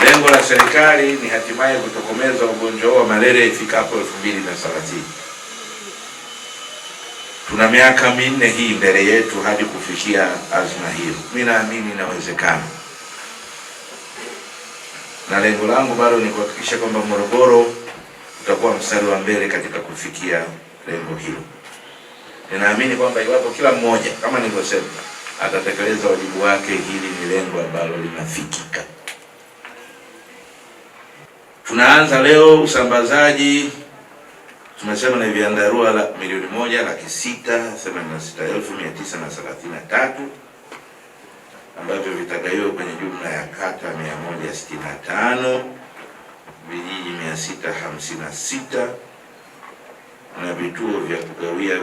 Lengo la serikali ni hatimaye kutokomeza ugonjwa wa malaria ifikapo 2030. Tuna miaka minne hii mbele yetu hadi kufikia azma hiyo. Mimi naamini inawezekana, na lengo langu bado ni kuhakikisha kwamba Morogoro utakuwa mstari wa mbele katika kufikia lengo hilo. Ninaamini kwamba iwapo kila mmoja, kama nilivyosema, atatekeleza wajibu wake, hili ni lengo ambalo linafikika. Tunaanza leo usambazaji, tumesema na vyandarua la milioni 1,686,933 ambavyo vitagawiwa kwenye jumla ya kata 165, vijiji 656 na vituo vya kugawia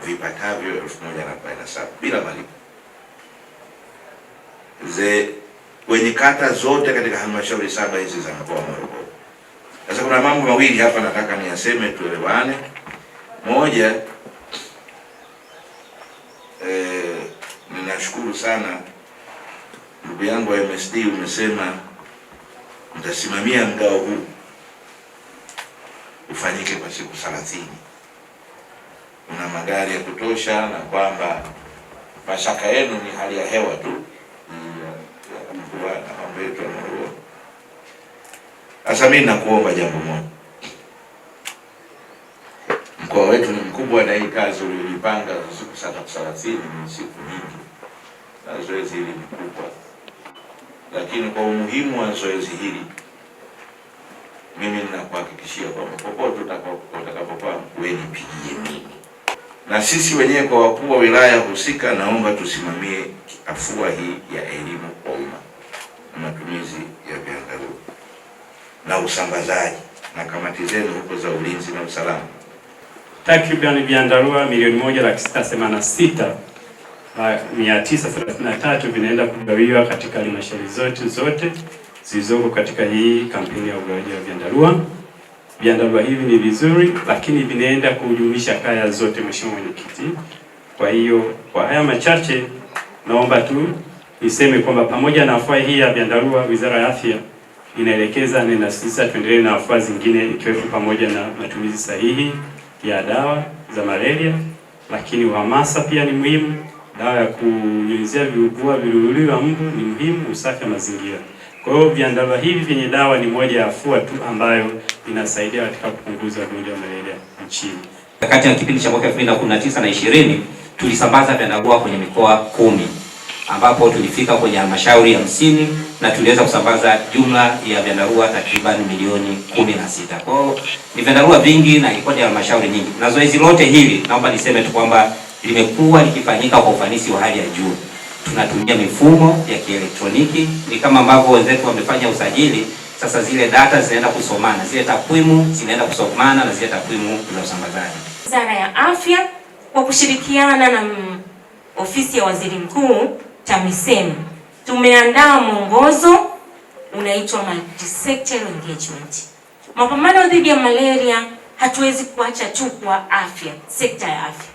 vipatavyo 1047 bila malipo kwenye kata zote katika halmashauri 7 hizi za mkoa wa Morogoro. Sasa kuna mambo mawili hapa nataka niyaseme tuelewane. Moja, ninashukuru sana ndugu yangu wa MSD, umesema mtasimamia mgao huu ufanyike kwa siku 30. Una magari ya kutosha na kwamba mashaka yenu ni hali ya hewa tu na mambo yetu ya Morogoro. Sasa mimi nakuomba jambo moja. Mkoa wetu ni mkubwa na hii kazi uliyopanga siku 30 ni siku nyingi. Na zoezi hili ni kubwa. Lakini kwa umuhimu wa zoezi hili, mimi ninakuhakikishia kwamba popote utakapokuwa wewe nipigie mimi. Na sisi wenyewe kwa wakuu wa wilaya husika, naomba tusimamie afua hii ya elimu kwa umma na matumizi ya vyandarua na usambazaji na kamati zenu huko za ulinzi na usalama. Takriban vyandarua milioni 1,686,933 vinaenda kugawiwa katika halmashauri zote zilizoko katika hii kampeni ya ugawaji wa vyandarua. Vyandarua hivi ni vizuri, lakini vinaenda kujumuisha kaya zote, Mheshimiwa Mwenyekiti. Kwa hiyo kwa haya machache naomba tu niseme kwamba pamoja na afua hii ya vyandarua, Wizara ya Afya inaelekeza na inasisitiza tuendelee na afua zingine, ikiwepo pamoja na matumizi sahihi ya dawa za malaria, lakini uhamasa pia ni muhimu. Dawa ya kunyunyizia viluwiluwi wa mbu ni muhimu, usafi wa mazingira. Kwa hiyo vyandarua hivi vyenye dawa ni moja ya afua tu ambayo inasaidia katika kupunguza ugonjwa wa malaria nchini. Kati ya kipindi cha mwaka 2019 na 20 tulisambaza vyandarua kwenye mikoa 10 ambapo tulifika kwenye halmashauri 50 na tuliweza kusambaza jumla ya vyandarua takriban milioni 16. Kwa hiyo ni vyandarua vingi na ilikuwa ni halmashauri nyingi. Na zoezi lote hili naomba niseme tu kwamba limekuwa likifanyika kwa ufanisi wa hali ya juu. Tunatumia mifumo ya kielektroniki, ni kama ambavyo wenzetu wamefanya usajili. Sasa zile data zinaenda kusomana, zile takwimu zinaenda kusomana na zile takwimu za usambazaji. Wizara ya Afya kwa kushirikiana na ofisi ya Waziri Mkuu TAMISEMI tumeandaa mwongozo unaitwa multi-sectoral engagement. Mapambano dhidi ya malaria hatuwezi kuacha tu kwa afya, sekta ya afya.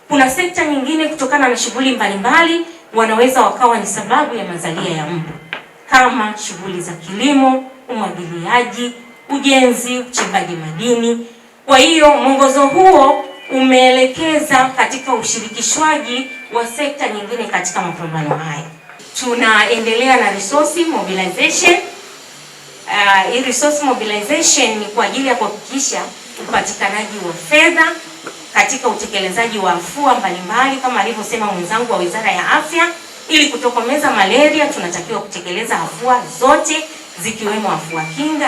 Kuna sekta nyingine kutokana na shughuli mbalimbali wanaweza wakawa ni sababu ya mazalia ya mbu, kama shughuli za kilimo, umwagiliaji, ujenzi, uchimbaji madini. Kwa hiyo mwongozo huo umeelekeza katika ushirikishwaji wa sekta nyingine katika mapambano haya. Tunaendelea na resource mobilization. Hii resource mobilization ni kwa ajili ya kuhakikisha upatikanaji wa fedha katika utekelezaji wa afua mbalimbali kama alivyosema mwenzangu wa Wizara ya Afya. Ili kutokomeza malaria tunatakiwa kutekeleza afua zote zikiwemo afua kinga na